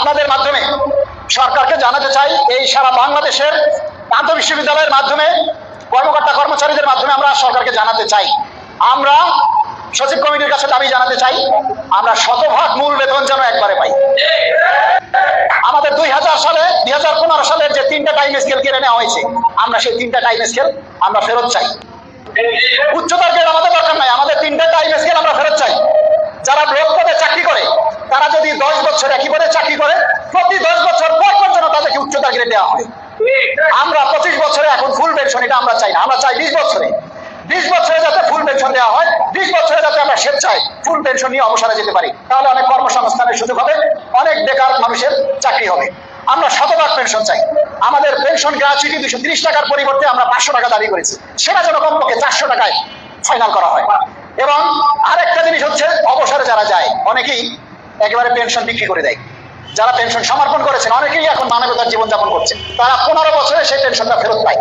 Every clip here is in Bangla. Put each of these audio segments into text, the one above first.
আপনাদের মাধ্যমে সরকারকে জানাতে চাই, এই সারা বাংলাদেশের আন্তঃবিশ্ববিদ্যালয়ের মাধ্যমে কর্মকর্তা কর্মচারীদের মাধ্যমে আমরা সরকারকে জানাতে চাই, আমরা সচিব কমিটির কাছে দাবি জানাতে চাই, আমরা শতভাগ মূল বেতন যেন একবারে পাই। আমাদের 2015 সালের যে 3টা টাইম স্কেল কেড়ে নেওয়া হয়েছে, আমরা সেই 3টা টাইম স্কেল আমরা ফেরত চাই। উচ্চতার গ্রেড আমাদের দরকার নাই, আমাদের 3টা টাইম স্কেল আমরা ফেরত চাই। যারা ব্লক পদে চাকরি করে তারা যদি 10 বছর একই পদে চাকরি করে, প্রতি 10 বছর পর পর যেন তাদেরকে উচ্চতার গ্রেড দেওয়া হয়। আমরা 25 বছরে এখন ফুল পেনশন, এটা আমরা চাই না, আমরা চাই 20 বছরে। 20 বছরে যাতে ফুল পেনশন দেওয়া হয়, 20 বছরে যাতে আমরা স্বেচ্ছায় ফুল পেনশন নিয়ে অবসরে যেতে পারি, তাহলে অনেক কর্মসংস্থানের সুযোগ হবে, অনেক বেকার মানুষের চাকরি হবে। আমরা শতভাগ পেনশন চাই। আমাদের পেনশন গ্র্যাচুইটি 230 টাকার পরিবর্তে আমরা 500 টাকা দাবি করেছি, সেটা যেন কমপক্ষে 400 টাকায় ফাইনাল করা হয়। এবং আরেকটা জিনিস হচ্ছে, অবসরে যারা যায় অনেকেই একেবারে পেনশন বিক্রি করে দেয়। যারা পেনশন সমর্পণ করেছেন অনেকেই এখন মানবতার জীবনযাপন করছে, তারা 15 বছরে সেই পেনশনটা ফেরত পায়।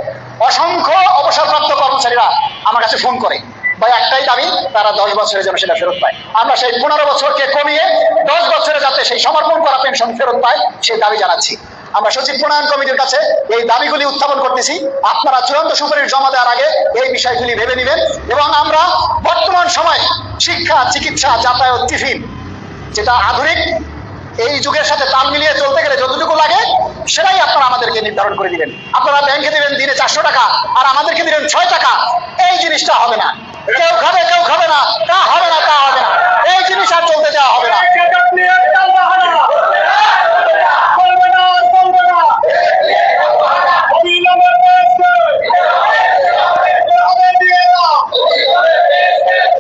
অসংখ্য অবসরপ্রাপ্ত কর্মচারীরা আমার কাছে ফোন করে, বা একটাই দাবি, তারা 10 বছরে যেন সেটা ফেরত পায়। আমরা সেই 15 বছরকে কমিয়ে 10 বছরে যাতে সেই সমর্পণ করা পেনশন ফেরত পায়, সেই দাবি জানাচ্ছি। আমরা সচিব প্রণয়ন কমিটির কাছে এই দাবিগুলি উত্থাপন করতেছি। আপনারা চূড়ান্ত সুপারিশ জমা দেওয়ার আগে এই বিষয়গুলি ভেবে নেবেন। এবং আমরা বর্তমান সময়ে শিক্ষা, চিকিৎসা, যাতায়াত, টিফিন, যেটা আধুনিক এই যুগের সাথে তাল মিলিয়ে চলতে গেলে যতটুকু লাগে সেটাই আপনারা আমাদেরকে নির্ধারণ করে দিবেন। আপনারা ব্যাংকে দিবেন দিনে 400 টাকা আর আমাদেরকে দিবেন 6 টাকা, এই জিনিসটা হবে না। কেউ খাবে কেউ খাবে না, তা হবে না, তা হবে না, এই জিনিস আর চলতে দেওয়া হবে না।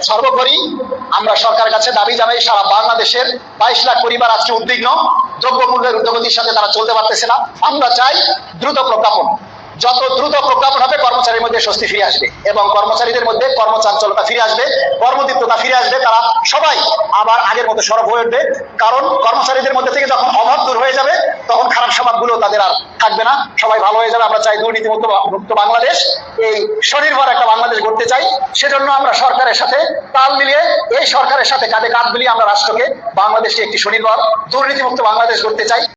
সর্বোপরি আমরা সরকারের কাছে দাবি জানাই, সারা বাংলাদেশের 22 লাখ পরিবার আজকে উদ্বিগ্ন, দ্রব্যমূল্যের ঊর্ধ্বগতির সাথে তারা চলতে পারতেছে না। আমরা চাই দ্রুত প্রজ্ঞাপন, যত দ্রুত প্রজ্ঞাপন হবে কর্মচারীর মধ্যে স্বস্তি ফিরে আসবে এবং কর্মচারীদের মধ্যে কর্মচাঞ্চলতা ফিরে আসবে, কর্মদীপ্ততা ফিরে আসবে, তারা সবাই আবার আগের মতো সরব হয়ে উঠবে। কারণ কর্মচারীদের মধ্যে থেকে যখন অভাব দূর হয়ে যাবে তখন খারাপ স্বভাবগুলো তাদের আর থাকবে না, সবাই ভালো হয়ে যাবে। আমরা চাই দুর্নীতিমুক্ত বাংলাদেশ, এই স্বনির্ভর একটা বাংলাদেশ গড়তে চাই। সেজন্য আমরা সরকারের সাথে তাল মিলিয়ে, এই সরকারের সাথে কাঁধে কাঁধ মিলিয়ে আমরা রাষ্ট্রকে, বাংলাদেশকে একটি স্বনির্ভর দুর্নীতিমুক্ত বাংলাদেশ গড়তে চাই।